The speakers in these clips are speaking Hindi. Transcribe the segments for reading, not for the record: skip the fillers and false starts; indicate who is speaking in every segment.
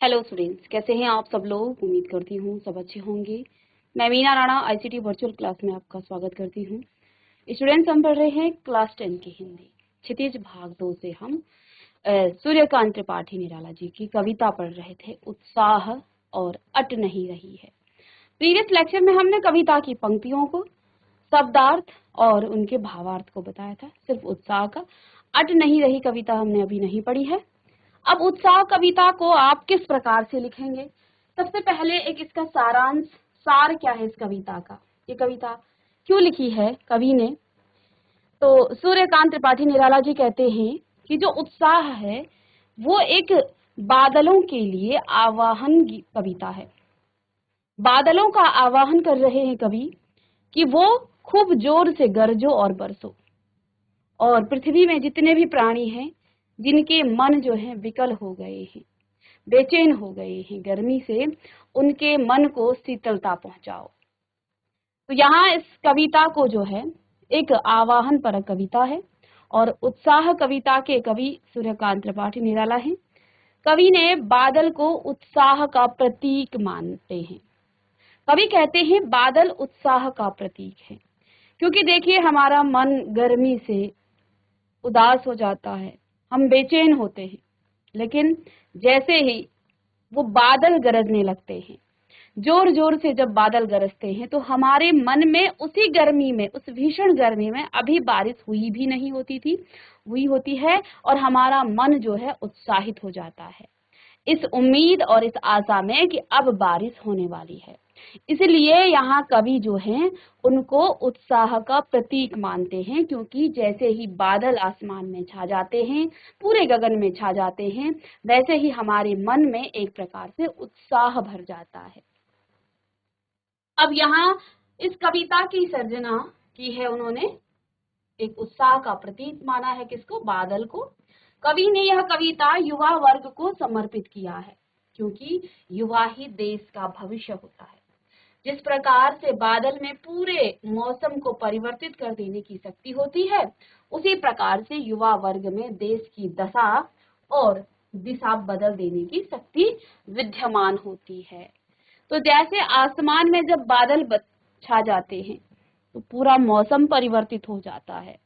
Speaker 1: हेलो स्टूडेंट्स, कैसे हैं आप सब लोग। उम्मीद करती हूँ सब अच्छे होंगे। मैं Meena Rana ICT virtual class में आपका स्वागत करती हूँ। स्टूडेंट्स, हम पढ़ रहे हैं क्लास 10 की हिंदी क्षितिज भाग 2 से हम सूर्यकांत त्रिपाठी निराला जी की कविता पढ़ रहे थे, उत्साह और अट नहीं रही है। प्रीवियस लेक्चर में हमने कविता की पंक्तियों को, शब्दार्थ और उनके भावार्थ को बताया था। सिर्फ उत्साह का अट नहीं रही कविता हमने अभी नहीं पढ़ी है। अब उत्साह कविता को आप किस प्रकार से लिखेंगे? सबसे पहले एक इसका सारांश, सार क्या है इस कविता का, ये कविता क्यों लिखी है कवि ने। तो सूर्यकांत त्रिपाठी निराला जी कहते हैं कि जो उत्साह है वो एक बादलों के लिए आवाहन की कविता है। बादलों का आवाहन कर रहे हैं कवि कि वो खूब जोर से गरजो और बरसो, और पृथ्वी में जितने भी प्राणी हैं जिनके मन जो है विकल हो गए हैं, बेचैन हो गए हैं गर्मी से, उनके मन को शीतलता पहुंचाओ। तो यहाँ इस कविता को जो है एक आवाहन पर कविता है और उत्साह कविता के कवि सूर्यकांत त्रिपाठी निराला हैं। कवि ने बादल को उत्साह का प्रतीक मानते हैं। कवि कहते हैं बादल उत्साह का प्रतीक है, क्योंकि देखिए हमारा मन गर्मी से उदास हो जाता है, हम बेचैन होते हैं, लेकिन जैसे ही वो बादल गरजने लगते हैं, जोर जोर से जब बादल गरजते हैं, तो हमारे मन में उसी गर्मी में, उस भीषण गर्मी में अभी बारिश हुई भी नहीं होती थी, हुई होती है, और हमारा मन जो है उत्साहित हो जाता है इस उम्मीद और इस आशा में कि अब बारिश होने वाली है। इसलिए यहाँ कवि जो हैं उनको उत्साह का प्रतीक मानते हैं, क्योंकि जैसे ही बादल आसमान में छा जाते हैं, पूरे गगन में छा जाते हैं, वैसे ही हमारे मन में एक प्रकार से उत्साह भर जाता है। अब यहाँ इस कविता की सर्जना की है उन्होंने, एक उत्साह का प्रतीक माना है किसको? बादल को। कवि ने यह कविता युवा वर्ग को समर्पित किया है, क्योंकि युवा ही देश का भविष्य होता है। जिस प्रकार से बादल में पूरे मौसम को परिवर्तित कर देने की शक्ति होती है, उसी प्रकार से युवा वर्ग में देश की दशा और दिशा बदल देने की शक्ति विद्यमान होती है। तो जैसे आसमान में जब बादल छा जाते हैं तो पूरा मौसम परिवर्तित हो जाता है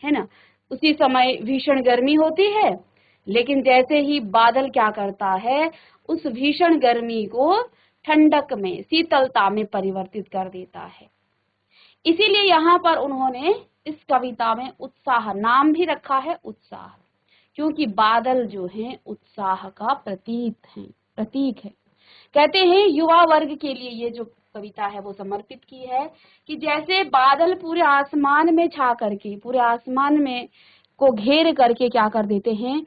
Speaker 1: ना। उसी समय भीषण गर्मी होती है, लेकिन जैसे ही बादल क्या करता है, उस भीषण गर्मी को ठंडक में, शीतलता में परिवर्तित कर देता है। इसीलिए यहाँ पर उन्होंने इस कविता में उत्साह नाम भी रखा है, उत्साह, क्योंकि बादल जो हैं उत्साह का प्रतीक है। कहते हैं युवा वर्ग के लिए ये जो कविता है वो समर्पित की है कि जैसे बादल पूरे आसमान में छा करके, पूरे आसमान में को घेर करके क्या कर देते हैं,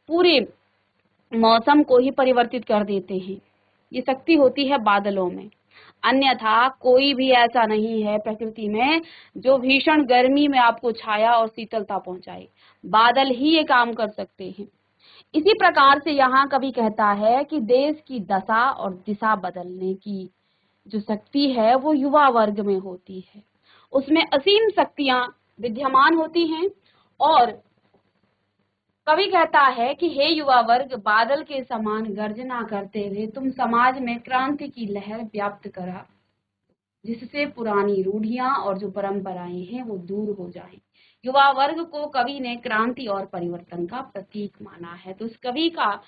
Speaker 1: पूरे मौसम को ही परिवर्तित कर देते हैं, ये शक्ति होती है बादलों में। अन्यथा कोई भी ऐसा नहीं है प्रकृति में जो भीषण गर्मी में आपको छाया और शीतलता पहुंचाए, बादल ही ये काम कर सकते हैं। इसी प्रकार से यहाँ कवि कहता है कि देश की दशा और दिशा बदलने की जो शक्ति है वो युवा वर्ग में होती है, उसमें असीम शक्तियां विद्यमान होती हैं। और कवि कहता है कि हे युवा वर्ग, बादल के समान गर्जना करते हुए तुम समाज में क्रांति की लहर व्याप्त करा, जिससे पुरानी रूढ़ियां और जो परंपराएं हैं वो दूर हो जाएं। युवा वर्ग को कवि ने क्रांति और परिवर्तन का प्रतीक माना है। तो इस कवि का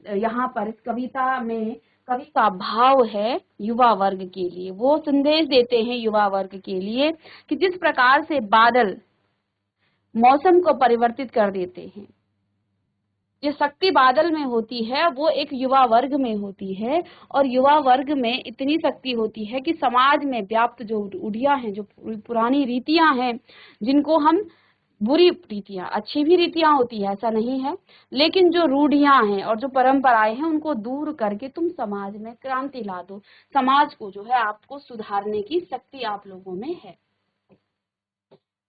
Speaker 1: यहाँ पर इस कविता में कवि का भाव है युवा वर्ग के लिए, वो संदेश देते हैं युवा वर्ग के लिए कि जिस प्रकार से बादल मौसम को परिवर्तित कर देते हैं, जो शक्ति बादल में होती है वो एक युवा वर्ग में होती है, और युवा वर्ग में इतनी शक्ति होती है कि समाज में व्याप्त जो रूढ़ियां हैं, जो पुरानी रीतियां हैं, जिनको हम बुरी रीतियां, अच्छी भी रीतियां होती है ऐसा नहीं है, लेकिन जो रूढ़ियां हैं और जो परंपराएं हैं उनको दूर करके तुम समाज में क्रांति ला दो। समाज को जो है आपको सुधारने की शक्ति आप लोगों में है।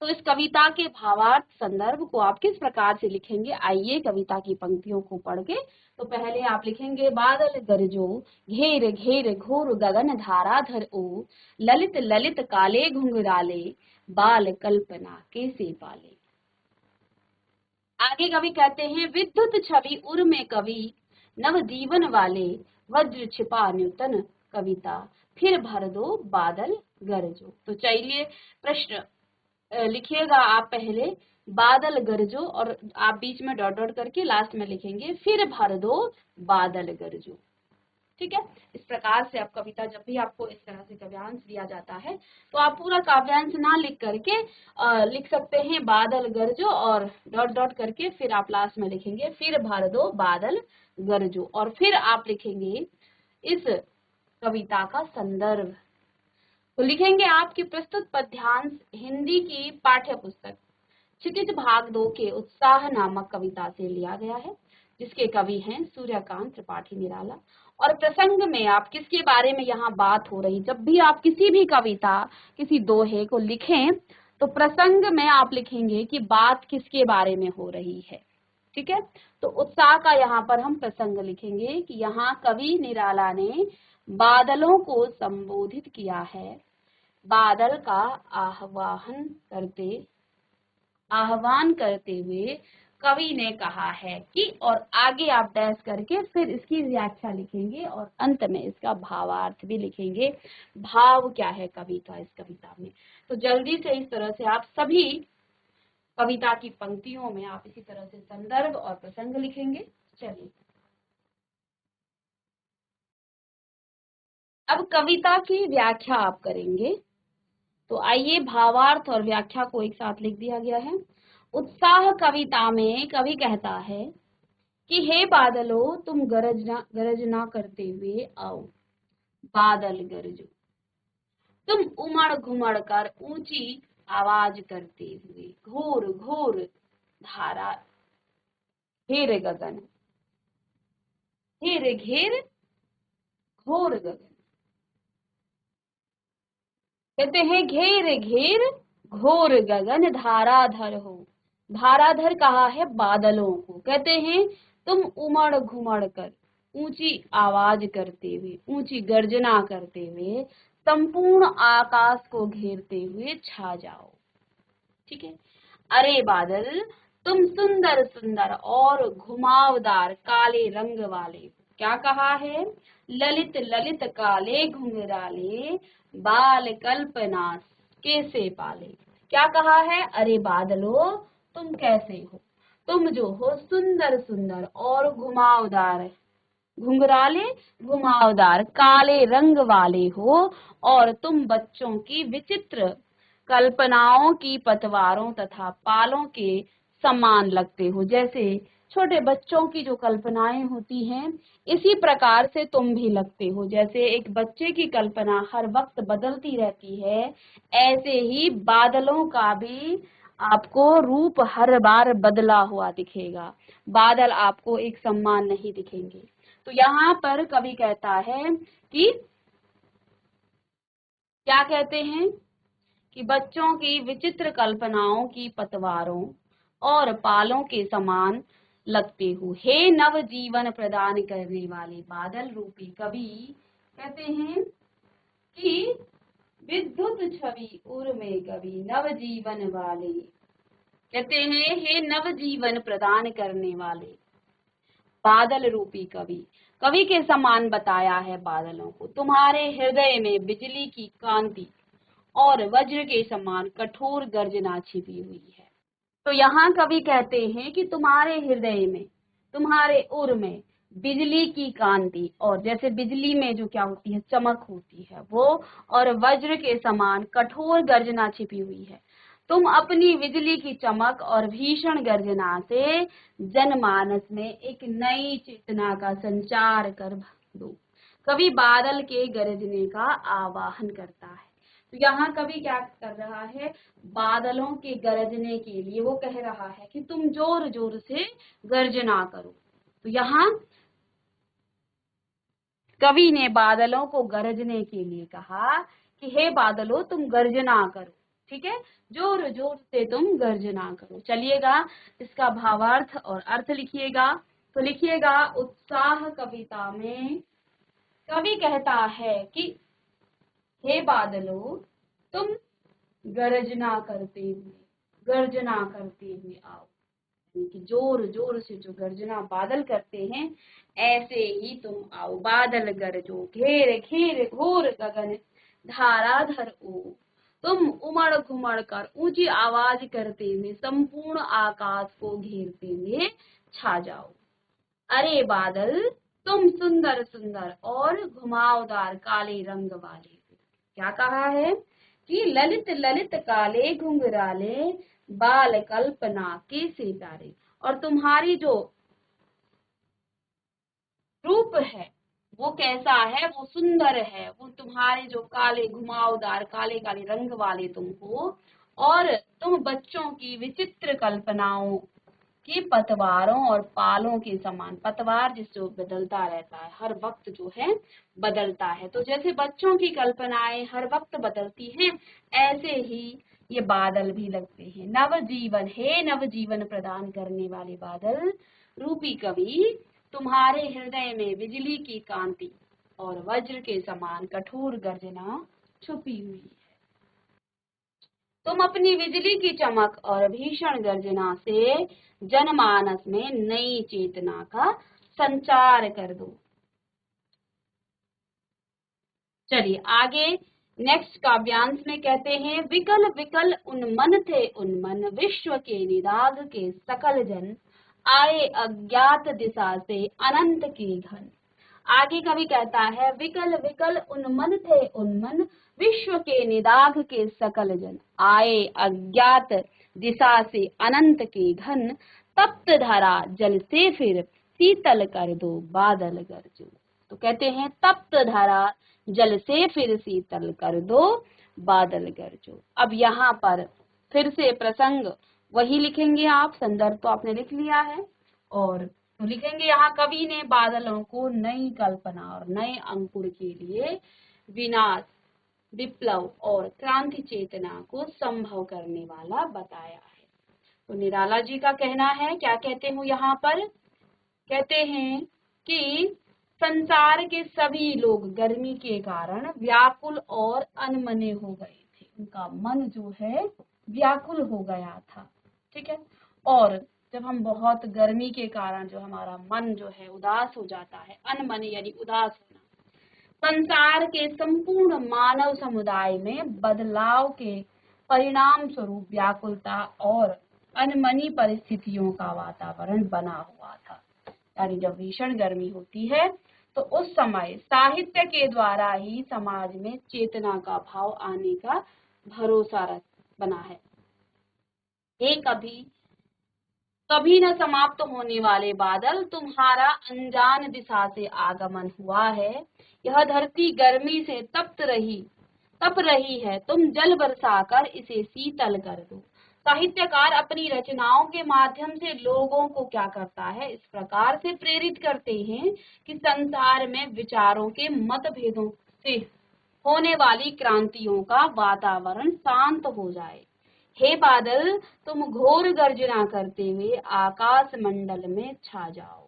Speaker 1: तो इस कविता के भावार्थ संदर्भ को आप किस प्रकार से लिखेंगे? आइए कविता की पंक्तियों को पढ़ के। तो पहले आप लिखेंगे, बादल गरजो घेर घेर घोर गगन धाराधर ओ, ललित ललित काले घुंघराले, बाल कल्पना कैसे पाले। आगे कवि कहते हैं, विद्युत छवि उर में कवि नव जीवन वाले वज्र छिपा नूतन कविता, फिर भर दो बादल गरजो। तो चलिए प्रश्न लिखिएगा आप पहले बादल गरजो और आप बीच में डॉट डॉट करके लास्ट में लिखेंगे फिर भर दो बादल गरजो। ठीक है, इस प्रकार से आप कविता, जब भी आपको इस तरह से काव्यांश दिया जाता है तो आप पूरा काव्यांश ना लिख करके लिख सकते हैं बादल गरजो और डॉट डॉट करके फिर आप लास्ट में लिखेंगे फिर भर दो बादल गरजो और फिर आप लिखेंगे इस कविता का संदर्भ। तो लिखेंगे आपकी प्रस्तुत पद्यांश हिंदी की पाठ्य पुस्तक क्षितिज भाग 2 के उत्साह नामक कविता से लिया गया है, जिसके कवि हैं सूर्यकांत त्रिपाठी निराला। और प्रसंग में आप किसके बारे में यहाँ बात हो रही, जब भी आप किसी भी कविता किसी दोहे को लिखें तो प्रसंग में आप लिखेंगे कि बात किसके बारे में हो रही है। ठीक है, तो उत्साह का यहाँ पर हम प्रसंग लिखेंगे कि यहाँ कवि निराला ने बादलों को संबोधित किया है। बादल का आह्वान करते हुए कवि ने कहा है कि, और आगे आप डैश करके फिर इसकी व्याख्या लिखेंगे और अंत में इसका भावार्थ भी लिखेंगे, भाव क्या है कवि का इस कविता में। तो जल्दी से इस तरह से आप सभी कविता की पंक्तियों में आप इसी तरह से संदर्भ और प्रसंग लिखेंगे। चलिए अब कविता की व्याख्या आप करेंगे। तो आइए भावार्थ और व्याख्या को एक साथ लिख दिया गया है। उत्साह कविता में कवि कहता है कि हे बादलों तुम गरजना करते हुए आओ, बादल गरजो। तुम उमड़ घुमड़ कर ऊंची आवाज करते हुए घोर घोर धारा घेर गगन, घेर घेर घोर गगन। कहते हैं घेर घेर घोर गगन धाराधर हो। धाराधर कहा है बादलों को। कहते हैं तुम उमड़ घुमड़ कर ऊंची आवाज करते हुए, ऊंची गर्जना करते हुए संपूर्ण आकाश को घेरते हुए छा जाओ। ठीक है, अरे बादल तुम सुंदर सुंदर और घुमावदार काले रंग वाले, क्या कहा है, ललित ललित काले घुंघराले बाल कल्पना कैसे पाले। क्या कहा है, अरे बादलो तुम कैसे हो, तुम जो हो सुंदर सुंदर और घुमावदार, घुंघराले घुमावदार काले रंग वाले हो और तुम बच्चों की विचित्र कल्पनाओं की पतवारों तथा पालों के समान लगते हो। जैसे छोटे बच्चों की जो कल्पनाएं होती हैं इसी प्रकार से तुम भी लगते हो। जैसे एक बच्चे की कल्पना हर वक्त बदलती रहती है, ऐसे ही बादलों का भी आपको रूप हर बार बदला हुआ दिखेगा। बादल आपको एक समान नहीं दिखेंगे। तो यहाँ पर कवि कहता है कि क्या कहते हैं कि बच्चों की विचित्र कल्पनाओं की पतवारों और पालों के समान लगते हो। हे नव जीवन प्रदान करने वाले बादल रूपी कवि, कहते हैं कि विद्युत छवि उर में कवि नव जीवन वाले, कहते हैं हे नव जीवन प्रदान करने वाले बादल रूपी कवि, कवि के समान बताया है बादलों को। तुम्हारे हृदय में बिजली की कांति और वज्र के समान कठोर गर्जना छिपी हुई है। तो यहाँ कवि कहते हैं कि तुम्हारे हृदय में, तुम्हारे उर में बिजली की कांति, और जैसे बिजली में जो क्या होती है चमक होती है वो, और वज्र के समान कठोर गर्जना छिपी हुई है। तुम अपनी बिजली की चमक और भीषण गर्जना से जनमानस में एक नई चेतना का संचार कर दो। कवि बादल के गरजने का आवाहन करता है। तो यहाँ कवि क्या कर रहा है, बादलों के गरजने के लिए वो कह रहा है कि तुम जोर जोर से गर्जना करो। तो यहाँ कवि ने बादलों को गरजने के लिए कहा कि हे बादलों तुम गर्जना करो। ठीक है, जोर जोर से तुम गर्जना करो। चलिएगा इसका भावार्थ और अर्थ लिखिएगा। तो लिखिएगा उत्साह कविता में कवि कहता है कि हे बादलों तुम गर्जना करते हुए आओ। कि जोर जोर से जो गर्जना बादल करते हैं, ऐसे ही तुम आओ बादल गरजो, घेर घेर घोर गगन धाराधर ओ। तुम उमड़ घुमड़ कर ऊंची आवाज करते हुए संपूर्ण आकाश को घेरते हुए छा जाओ। अरे बादल तुम सुंदर सुंदर और घुमावदार काले रंग वाले। क्या कहा है कि ललित ललित काले घुंघराले बाल कल्पना के सितारे, और तुम्हारी जो रूप है वो कैसा है, वो सुंदर है, वो तुम्हारे जो काले घुमावदार काले काले रंग वाले तुम हो, और तुम बच्चों की विचित्र कल्पनाओं कि पतवारों और पालों के समान, पतवार जिस जो बदलता रहता है हर वक्त जो है बदलता है, तो जैसे बच्चों की कल्पनाएं हर वक्त बदलती हैं, ऐसे ही ये बादल भी लगते हैं। नव जीवन है, नव जीवन प्रदान करने वाले बादल रूपी कवि तुम्हारे हृदय में बिजली की कांति और वज्र के समान कठोर गर्जना छुपी हुई है। तुम अपनी बिजली की चमक और भीषण गर्जना से जनमानस में नई चेतना का संचार कर दो। चलिए आगे नेक्स्ट काव्यांश में कहते हैं, विकल विकल उन्मन थे उन्मन विश्व के निदाघ के सकल जन, आए अज्ञात दिशा से अनंत के घन। आगे कवि कहता है, विकल विकल उन्मन थे उन्मन विश्व के निदाघ के सकल जन, आए अज्ञात दिशा से अनंत के घन, तप्त धरा जल से फिर शीतल कर दो बादल गरजो। तो कहते हैं तप्त धरा जल से फिर शीतल कर दो बादल गरजो। अब यहाँ पर फिर से प्रसंग वही लिखेंगे आप, संदर्भ तो आपने लिख लिया है, और तो लिखेंगे यहाँ कवि ने बादलों को नई कल्पना और नए अंकुर के लिए विनाश, विप्लव और क्रांति चेतना को संभव करने वाला बताया है। तो निराला जी का कहना है, क्या कहते हो यहाँ पर, कहते हैं कि संसार के सभी लोग गर्मी के कारण व्याकुल और अनमने हो गए थे, उनका मन जो है व्याकुल हो गया था, ठीक है। और जब हम बहुत गर्मी के कारण जो हमारा मन जो है उदास हो जाता है, अनमने यानी उदास होना, संसार के संपूर्ण मानव समुदाय में बदलाव के परिणाम स्वरूप व्याकुलता और अनमनी परिस्थितियों का वातावरण बना हुआ था। यानी जब भीषण गर्मी होती है तो उस समय साहित्य के द्वारा ही समाज में चेतना का भाव आने का भरोसा बना है। एक कभी न समाप्त होने वाले बादल, तुम्हारा अनजान दिशा से आगमन हुआ है। यह धरती गर्मी से तप रही है, तुम जल बरसाकर इसे शीतल कर दो। साहित्यकार अपनी रचनाओं के माध्यम से लोगों को क्या करता है, इस प्रकार से प्रेरित करते हैं कि संसार में विचारों के मतभेदों से होने वाली क्रांतियों का वातावरण शांत हो जाए। हे बादल तुम घोर गर्जना करते हुए आकाश मंडल में छा जाओ।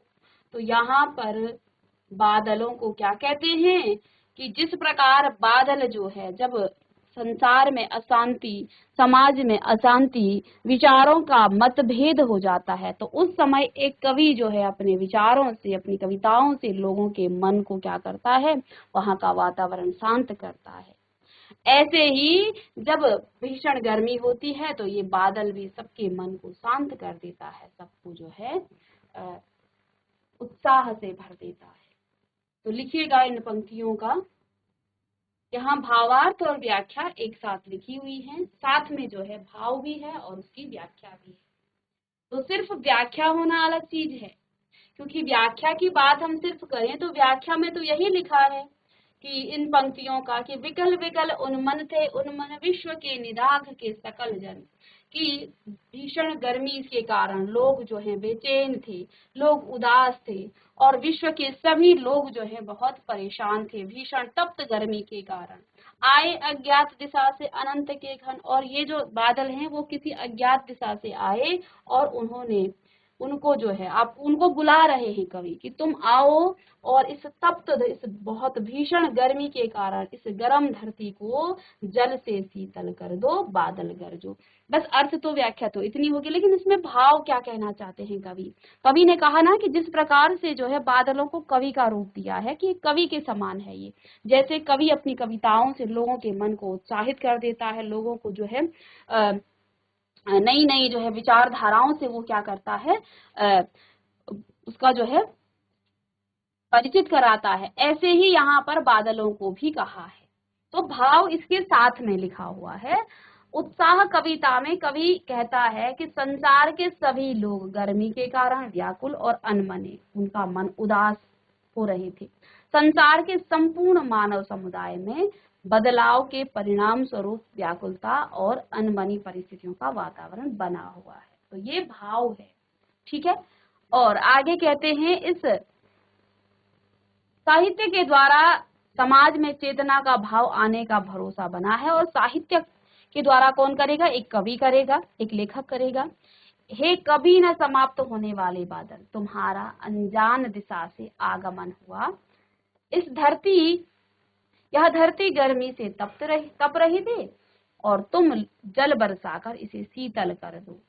Speaker 1: तो यहाँ पर बादलों को क्या कहते हैं कि जिस प्रकार बादल जो है, जब संसार में अशांति, समाज में अशांति, विचारों का मतभेद हो जाता है, तो उस समय एक कवि जो है अपने विचारों से, अपनी कविताओं से लोगों के मन को क्या करता है, वहां का वातावरण शांत करता है। ऐसे ही जब भीषण गर्मी होती है तो ये बादल भी सबके मन को शांत कर देता है, सबको जो है उत्साह से भर देता है। तो लिखिएगा इन पंक्तियों का, यहाँ भावार्थ और व्याख्या एक साथ लिखी हुई है, साथ में जो है भाव भी है और उसकी व्याख्या भी है। तो सिर्फ व्याख्या होना अलग चीज है, क्योंकि व्याख्या की बात हम सिर्फ करें तो व्याख्या में तो यही लिखा है कि इन पंक्तियों का कि विकल विकल उन्मन थे उन्मन विश्व के निदाघ के सकल जन, कि भीषण गर्मी के कारण लोग जो हैं बेचैन थे, लोग उदास थे, और विश्व के सभी लोग जो हैं बहुत परेशान थे भीषण तप्त गर्मी के कारण। आए अज्ञात दिशा से अनंत के घन, और ये जो बादल हैं वो किसी अज्ञात दिशा से आए और उन्होंने उनको जो है आप उनको बुला रहे हैं कवि कि तुम आओ और इस तप्त, इस बहुत भीषण गर्मी के कारण इस गर्म धरती को जल से शीतल कर दो, बादल गरजो। बस अर्थ तो व्याख्या तो इतनी होगी, लेकिन इसमें भाव क्या कहना चाहते हैं कवि। कवि ने कहा ना कि जिस प्रकार से जो है बादलों को कवि का रूप दिया है कि कवि के समान है ये, जैसे कवि अपनी कविताओं से लोगों के मन को उत्साहित कर देता है, लोगों को जो है नई नई जो है विचारधाराओं से वो क्या करता है, उसका जो है परिचित कराता है, ऐसे ही यहाँ पर बादलों को भी कहा है। तो भाव इसके साथ में लिखा हुआ है। उत्साह कविता में कवि कहता है कि संसार के सभी लोग गर्मी के कारण व्याकुल और अनमने, उनका मन उदास हो रहे थे। संसार के संपूर्ण मानव समुदाय में बदलाव के परिणाम स्वरूप व्याकुलता और अनमनी परिस्थितियों का वातावरण बना हुआ है। तो ये भाव है, ठीक है। और आगे कहते हैं, इस साहित्य के द्वारा समाज में चेतना का भाव आने का भरोसा बना है। और साहित्य के द्वारा कौन करेगा? एक कवि करेगा, एक लेखक करेगा। हे कभी न समाप्त होने वाले बादल, तुम्हारा अनजान दिशा से आगमन हुआ। इस धरती, यह धरती गर्मी से तप रही थी और तुम जल बरसाकर इसे शीतल कर दो।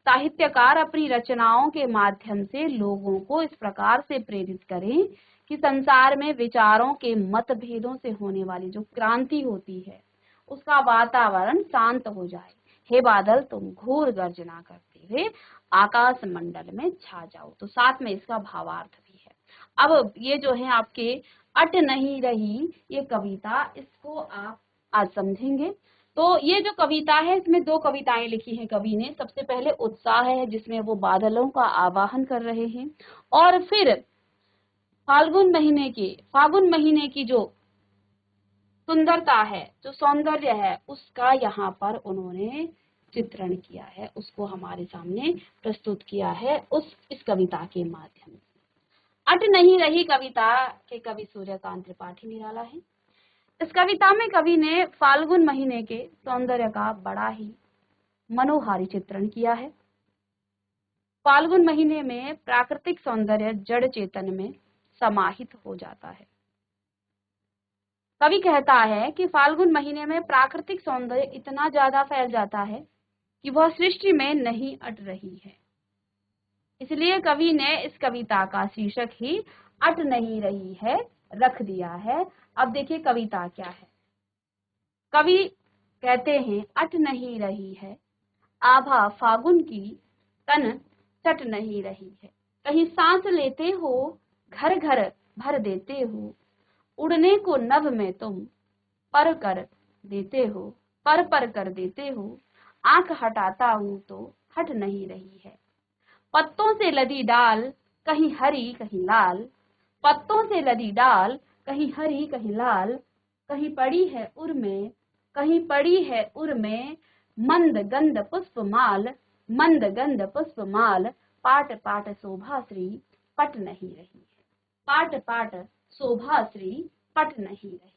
Speaker 1: साहित्यकार अपनी रचनाओं के माध्यम से लोगों को इस प्रकार से प्रेरित करें कि संसार में विचारों के मतभेदों से होने वाली जो क्रांति होती है उसका वातावरण शांत हो जाए। हे बादल, तुम घोर गर्जना करते हुए आकाश मंडल में छा जाओ। तो साथ में इसका भावार्थ भी है। अब ये जो है आपके अट नहीं रही ये कविता, इसको आप आज समझेंगे। तो ये जो कविता है इसमें दो कविताएं लिखी हैं कवि ने। सबसे पहले उत्साह है जिसमें वो बादलों का आवाहन कर रहे हैं, और फिर फाल्गुन महीने की जो सुंदरता है, जो सौंदर्य है, उसका यहाँ पर उन्होंने चित्रण किया है, उसको हमारे सामने प्रस्तुत किया है इस कविता के माध्यम से। अट नहीं रही कविता के कवि सूर्यकांत त्रिपाठी निराला है। इस कविता में कवि ने फाल्गुन महीने के सौंदर्य का बड़ा ही मनोहारी चित्रण किया है। फाल्गुन महीने में प्राकृतिक सौंदर्य जड़ चेतन में समाहित हो जाता है। कवि कहता है कि फाल्गुन महीने में प्राकृतिक सौंदर्य इतना ज्यादा फैल जाता है कि वह सृष्टि में नहीं अट रही है। इसलिए कवि ने इस कविता का शीर्षक ही अट नहीं रही है रख दिया है। अब देखिए कविता क्या है। कवि कहते हैं, अट नहीं रही है आभा फागुन की, तन चट नहीं रही है। कहीं सांस लेते हो, घर घर भर देते हो, उड़ने को नभ में तुम पर कर देते हो, पर कर देते हो। आंख हटाता हूं तो हट नहीं रही है। पत्तों से लदी डाल कहीं हरी कहीं लाल, पत्तों से लदी डाल कहीं हरी कहीं लाल, कहीं पड़ी है उर में, कहीं पड़ी है उर में, मंद गंध पुष्प माल, मंद गंध पुष्प माल, पाट पाट शोभा श्री पट नहीं रही है। पाट पाट शोभा श्री पट नहीं रही।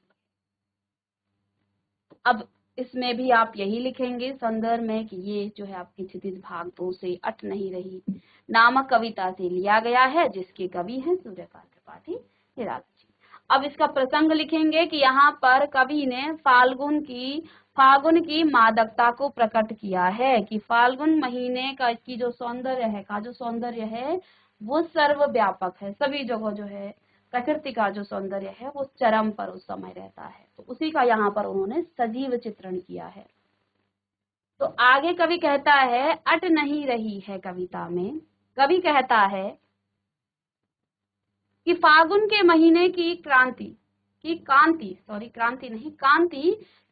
Speaker 1: अब इसमें भी आप यही लिखेंगे संदर्भ में कि ये जो है आपकी क्षितिज भाग 2 से अट नहीं रही नामक कविता से लिया गया है, जिसके कवि हैं सूर्यकांत त्रिपाठी निराला जी। अब इसका प्रसंग लिखेंगे कि यहाँ पर कवि ने फाल्गुन की मादकता को प्रकट किया है कि फाल्गुन महीने का की जो सौंदर्य है वो सर्वव्यापक है। सभी जगह जो है प्रकृति का जो सौंदर्य है वो चरम पर उस समय रहता है। तो उसी का यहाँ पर उन्होंने सजीव चित्रण किया है। तो आगे कवि कहता है, अट नहीं रही है कविता में। कवि कहता है कि फागुन के महीने की कांति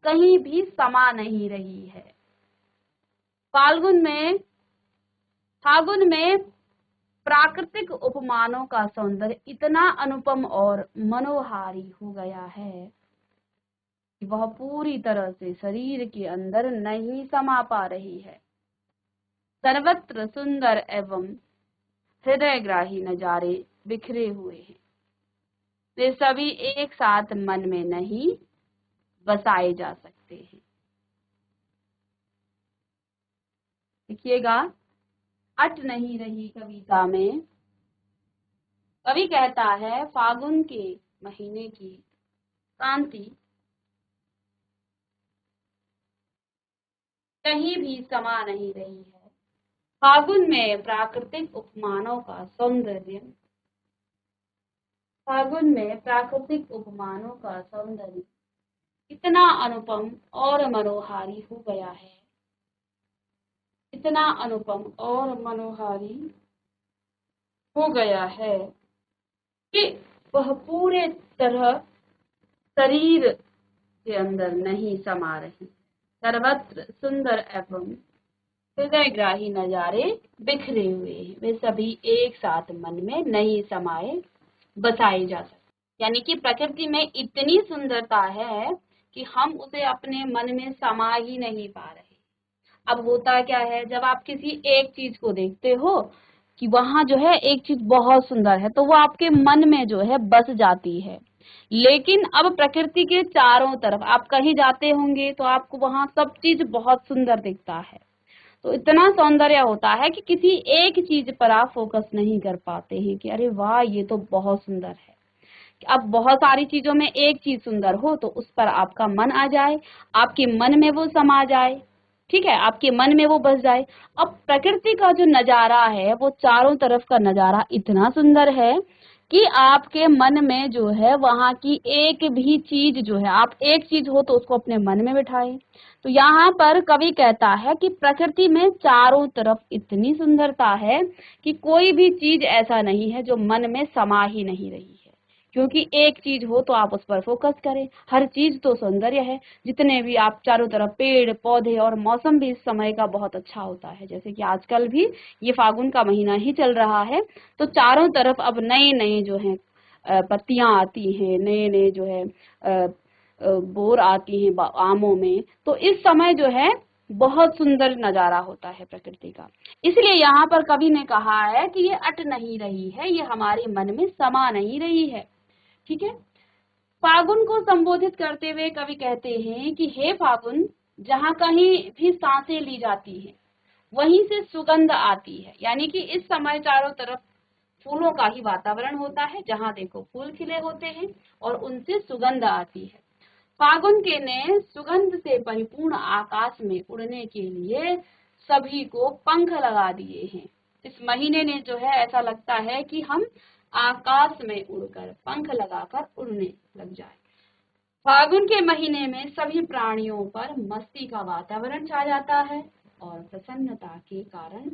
Speaker 1: कहीं भी समा नहीं रही है। फागुन में प्राकृतिक उपमानों का सौंदर्य इतना अनुपम और मनोहारी हो गया है कि वह पूरी तरह से शरीर के अंदर नहीं समा पा रही है। सर्वत्र सुंदर एवं हृदयग्राही नजारे बिखरे हुए हैं, वे सभी एक साथ मन में नहीं बसाए जा सकते हैं। देखिएगा, अट नहीं रही कविता में। कवि कहता है फागुन के महीने की कांति कहीं भी समा नहीं रही है। फागुन में प्राकृतिक उपमानों का सौंदर्य, फागुन में प्राकृतिक उपमानों का सौंदर्य इतना अनुपम और मनोहारी हो गया है, इतना अनुपम और मनोहारी हो गया है कि वह पूरे तरह शरीर के अंदर नहीं समा रही। सर्वत्र सुंदर एवं हृदयग्राही नजारे बिखरे हुए हैं, वे सभी एक साथ मन में नहीं समाये बसाए जा सकते। यानी कि प्रकृति में इतनी सुंदरता है कि हम उसे अपने मन में समा ही नहीं पा रहे। अब होता क्या है, जब आप किसी एक चीज को देखते हो कि वहां जो है एक चीज बहुत सुंदर है, तो वो आपके मन में जो है बस जाती है। लेकिन अब प्रकृति के चारों तरफ आप कहीं जाते होंगे तो आपको वहां सब चीज बहुत सुंदर दिखता है। तो इतना सौंदर्य होता है कि किसी एक चीज पर आप फोकस नहीं कर पाते हैं कि अरे वाह ये तो बहुत सुंदर है। अब बहुत सारी चीजों में एक चीज सुंदर हो तो उस पर आपका मन आ जाए, आपके मन में वो समा जाए, ठीक है, आपके मन में वो बस जाए। अब प्रकृति का जो नजारा है वो चारों तरफ का नजारा इतना सुंदर है कि आपके मन में जो है वहां की एक भी चीज जो है, आप एक चीज हो तो उसको अपने मन में बिठाएं। तो यहाँ पर कवि कहता है कि प्रकृति में चारों तरफ इतनी सुंदरता है कि कोई भी चीज ऐसा नहीं है जो मन में समा ही नहीं रही है। क्योंकि एक चीज हो तो आप उस पर फोकस करें, हर चीज तो सौंदर्य है। जितने भी आप चारों तरफ पेड़ पौधे और मौसम भी इस समय का बहुत अच्छा होता है, जैसे कि आजकल भी ये फागुन का महीना ही चल रहा है, तो चारों तरफ अब नए नए जो है पत्तियां आती हैं, नए नए जो है बोर आती हैं आमों में। तो इस समय जो है बहुत सुंदर नजारा होता है प्रकृति का। इसलिए यहाँ पर कवि ने कहा है कि ये अट नहीं रही है, ये हमारे मन में समा नहीं रही है। ठीक है। फागुन को संबोधित करते हुए कवि कहते हैं कि हे फागुन, जहाँ कहीं भी सांसें ली जाती हैं वहीं से सुगंध आती है। यानी कि इस समय चारों तरफ फूलों का ही वातावरण होता है, जहाँ देखो फूल खिले होते हैं और उनसे सुगंध आती है। फागुन के ने सुगंध से परिपूर्ण आकाश में उड़ने के लिए सभी को पंख लगा दिए हैं। इस महीने ने जो है ऐसा लगता है कि हम आकाश में उड़कर पंख लगाकर उड़ने लग जाए। फागुन के महीने में सभी प्राणियों पर मस्ती का वातावरण छा जाता है और प्रसन्नता के कारण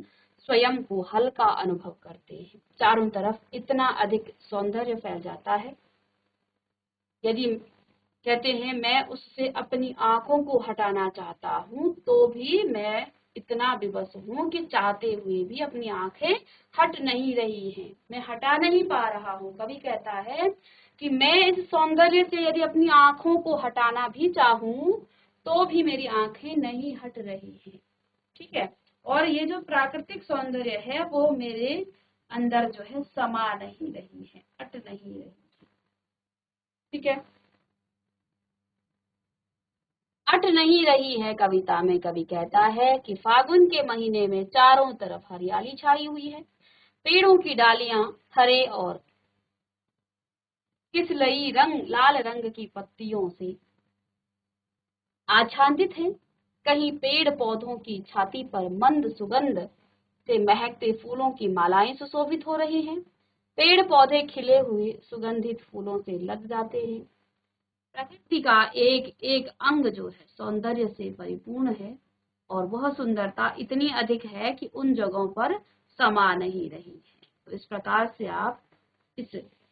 Speaker 1: स्वयं को हल्का अनुभव करते हैं। चारों तरफ इतना अधिक सौंदर्य फैल जाता है, यदि कहते हैं मैं उससे अपनी आंखों को हटाना चाहता हूँ तो भी मैं इतना विवश हूँ कि चाहते हुए भी अपनी आंखें हट नहीं रही हैं, मैं हटा नहीं पा रहा हूँ। कवि कहता है कि मैं इस सौंदर्य से यदि अपनी आंखों को हटाना भी चाहूँ तो भी मेरी आंखें नहीं हट रही हैं। ठीक है। और ये जो प्राकृतिक सौंदर्य है वो मेरे अंदर जो है समा नहीं रही है, हट नहीं रही। ठीक है। अट नहीं रही है कविता में कवि कहता है कि फागुन के महीने में चारों तरफ हरियाली छाई हुई है, पेड़ों की डालियां हरे और किसलई रंग लाल रंग की पत्तियों से आच्छादित है। कहीं पेड़ पौधों की छाती पर मंद सुगंध से महकते फूलों की मालाएं सुशोभित हो रही हैं। पेड़ पौधे खिले हुए सुगंधित फूलों से लद जाते हैं। प्रकृति का एक एक अंग जो है सौंदर्य से परिपूर्ण है और वह सुंदरता इतनी अधिक है कि उन जगहों पर समा नहीं रही है। तो इस प्रकार से आप इस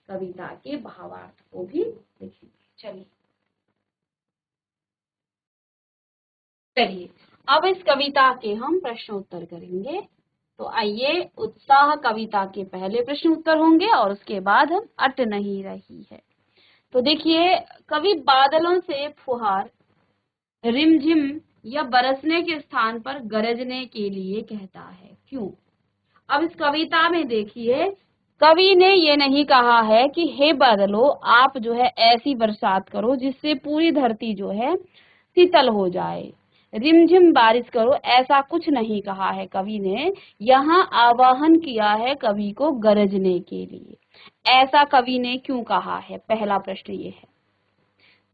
Speaker 1: कविता के भावार्थ को भी लिखेंगे। चलिए अब इस कविता के हम प्रश्नोत्तर करेंगे। तो आइए, उत्साह कविता के पहले प्रश्न उत्तर होंगे और उसके बाद हम अट नहीं रही है। तो देखिए, कवि बादलों से फुहार रिमझिम या बरसने के स्थान पर गरजने के लिए कहता है, क्यों? अब इस कविता में देखिए, कवि ने ये नहीं कहा है कि हे बादलों आप जो है ऐसी बरसात करो जिससे पूरी धरती जो है शीतल हो जाए, रिमझिम बारिश करो, ऐसा कुछ नहीं कहा है कवि ने। यहाँ आवाहन किया है कवि को गरजने के लिए। ऐसा कवि ने क्यों कहा है, पहला प्रश्न ये है।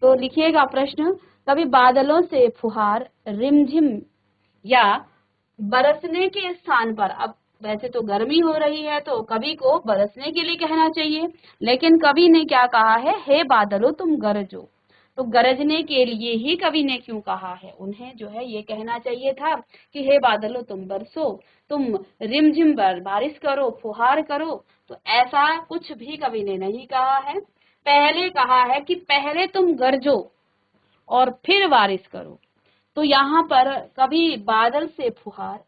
Speaker 1: तो लिखिएगा प्रश्न, कभी बादलों से फुहार रिमझिम या बरसने के स्थान पर, अब वैसे तो गर्मी हो रही है तो कवि को बरसने के लिए कहना चाहिए, लेकिन कवि ने क्या कहा है, हे बादलों तुम गरजो। तो गरजने के लिए ही कवि ने क्यों कहा है, उन्हें जो है ये कहना चाहिए था कि हे बादलों तुम बरसो, तुम रिमझिम बारिश करो, फुहार करो। तो ऐसा कुछ भी कवि ने नहीं कहा है। पहले कहा है कि पहले तुम गरजो और फिर बारिश करो। तो यहाँ पर कभी बादल से फुहार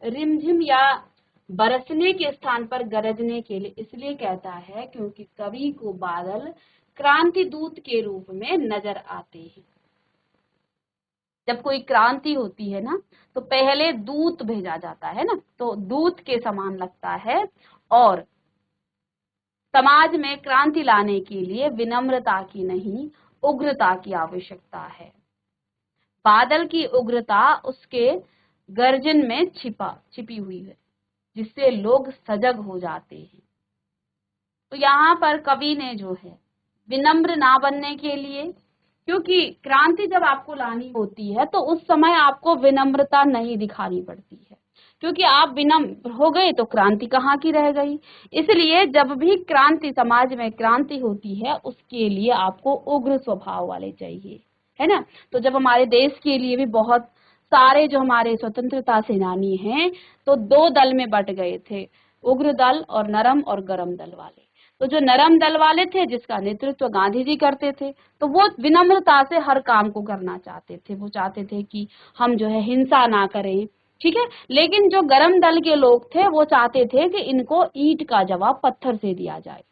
Speaker 1: रिमझिम या बरसने के स्थान पर गरजने के लिए इसलिए कहता है क्योंकि कवि को बादल क्रांति दूत के रूप में नजर आते हैं। जब कोई क्रांति होती है ना तो पहले दूत भेजा जाता है ना, तो दूत के समान लगता है। और समाज में क्रांति लाने के लिए विनम्रता की नहीं, उग्रता की आवश्यकता है। बादल की उग्रता उसके गर्जन में छिपी हुई है, जिससे लोग सजग हो जाते हैं। तो यहाँ पर कवि ने जो है विनम्र ना बनने के लिए, क्योंकि क्रांति जब आपको लानी होती है तो उस समय आपको विनम्रता नहीं दिखानी पड़ती है, क्योंकि आप विनम्र हो गए तो क्रांति कहाँ की रह गई। इसलिए जब भी क्रांति, समाज में क्रांति होती है, उसके लिए आपको उग्र स्वभाव वाले चाहिए, है ना। तो जब हमारे देश के लिए भी बहुत सारे जो हमारे स्वतंत्रता सेनानी हैं, तो दो दल में बट गए थे, उग्र दल और नरम और गरम दल वाले। तो जो नरम दल वाले थे, जिसका नेतृत्व गांधी जी करते थे, तो वो विनम्रता से हर काम को करना चाहते थे। वो चाहते थे कि हम जो है हिंसा ना करें, ठीक है। लेकिन जो गरम दल के लोग थे वो चाहते थे कि इनको ईंट का जवाब पत्थर से दिया जाए।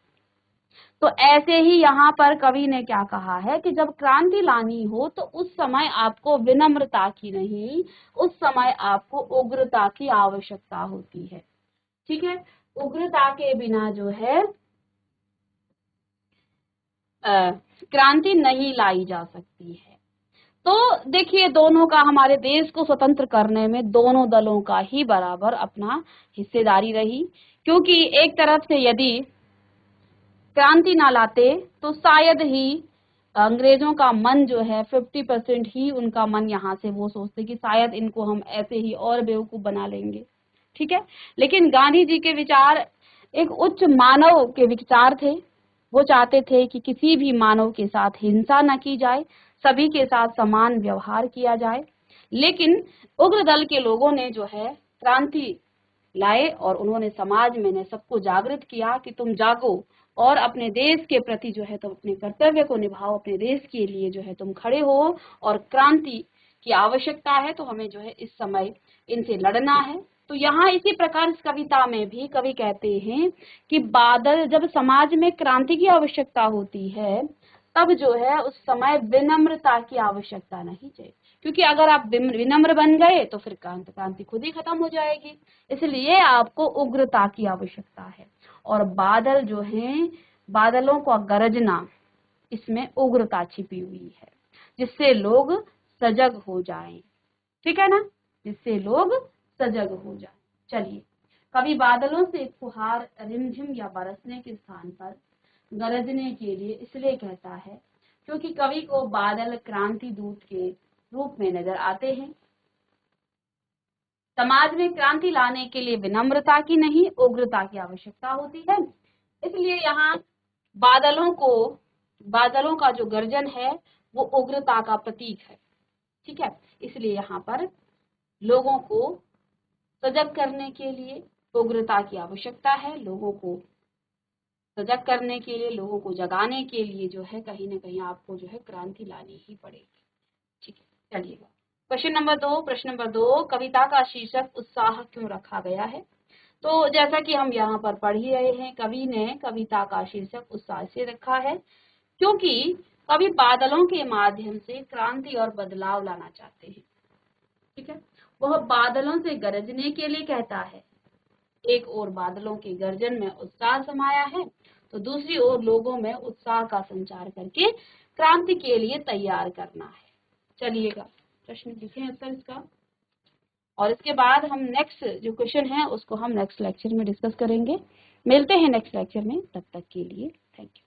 Speaker 1: तो ऐसे ही यहाँ पर कवि ने क्या कहा है कि जब क्रांति लानी हो तो उस समय आपको विनम्रता की नहीं, उस समय आपको उग्रता की आवश्यकता होती है, ठीक है। उग्रता के बिना जो है क्रांति नहीं लाई जा सकती है। तो देखिए, दोनों का, हमारे देश को स्वतंत्र करने में दोनों दलों का ही बराबर अपना हिस्सेदारी रही, क्योंकि एक तरफ से यदि क्रांति ना लाते तो शायद ही अंग्रेजों का मन जो है 50% ही उनका मन यहाँ से वो सोचते कि शायद इनको हम ऐसे ही और बेवकूफ बना लेंगे, ठीक है। लेकिन गांधी जी के विचार एक उच्च मानव के विचार थे। वो चाहते थे कि किसी भी मानव के साथ हिंसा न की जाए, सभी के साथ समान व्यवहार किया जाए। लेकिन उग्र दल के लोगों ने जो है क्रांति लाए और उन्होंने समाज में ने सबको जागृत किया कि तुम जागो और अपने देश के प्रति जो है तुम अपने कर्तव्य को निभाओ, अपने देश के लिए जो है तुम खड़े हो, और क्रांति की आवश्यकता है तो हमें जो है इस समय इनसे लड़ना है। तो यहाँ इसी प्रकार इस कविता में भी कवि कहते हैं कि बादल, जब समाज में क्रांति की आवश्यकता होती है तब जो है उस समय विनम्रता की आवश्यकता नहीं चाहिए, क्योंकि अगर आप विनम्र बन गए तो फिर क्रांति खुद ही खत्म हो जाएगी। इसलिए आपको उग्रता की आवश्यकता है। और बादल जो हैं, बादलों का गरजना, इसमें उग्रता छिपी हुई है, जिससे लोग सजग हो जाएं, ठीक है ना, जिससे लोग सजग हो जाएं। चलिए, कभी बादलों से फुहार रिमझिम या बरसने के स्थान पर गरजने के लिए इसलिए कहता है क्योंकि कवि को बादल क्रांति दूत के रूप में नजर आते हैं। समाज में क्रांति लाने के लिए विनम्रता की नहीं, उग्रता की आवश्यकता होती है। इसलिए यहाँ बादलों का जो गर्जन है वो उग्रता का प्रतीक है, ठीक है। इसलिए यहाँ पर लोगों को सजग करने के लिए उग्रता की आवश्यकता है। लोगों को सजग करने के लिए, लोगों को जगाने के लिए जो है कहीं ना कहीं आपको जो है क्रांति लानी ही पड़ेगी, ठीक है। चलिएगा, प्रश्न नंबर 2, कविता का शीर्षक उत्साह क्यों रखा गया है। तो जैसा कि हम यहाँ पर पढ़ ही रहे हैं, कवि ने कविता का शीर्षक उत्साह से रखा है क्योंकि कवि बादलों के माध्यम से क्रांति और बदलाव लाना चाहते हैं, ठीक है। वह बादलों से गरजने के लिए कहता है। एक ओर बादलों के गर्जन में उत्साह समाया है तो दूसरी ओर लोगों में उत्साह का संचार करके क्रांति के लिए तैयार करना है। चलिएगा, प्रश्न लिखें उत्तर इसका, और इसके बाद हम नेक्स्ट जो क्वेश्चन है उसको हम नेक्स्ट लेक्चर में डिस्कस करेंगे। मिलते हैं नेक्स्ट लेक्चर में, तब तक के लिए थैंक यू।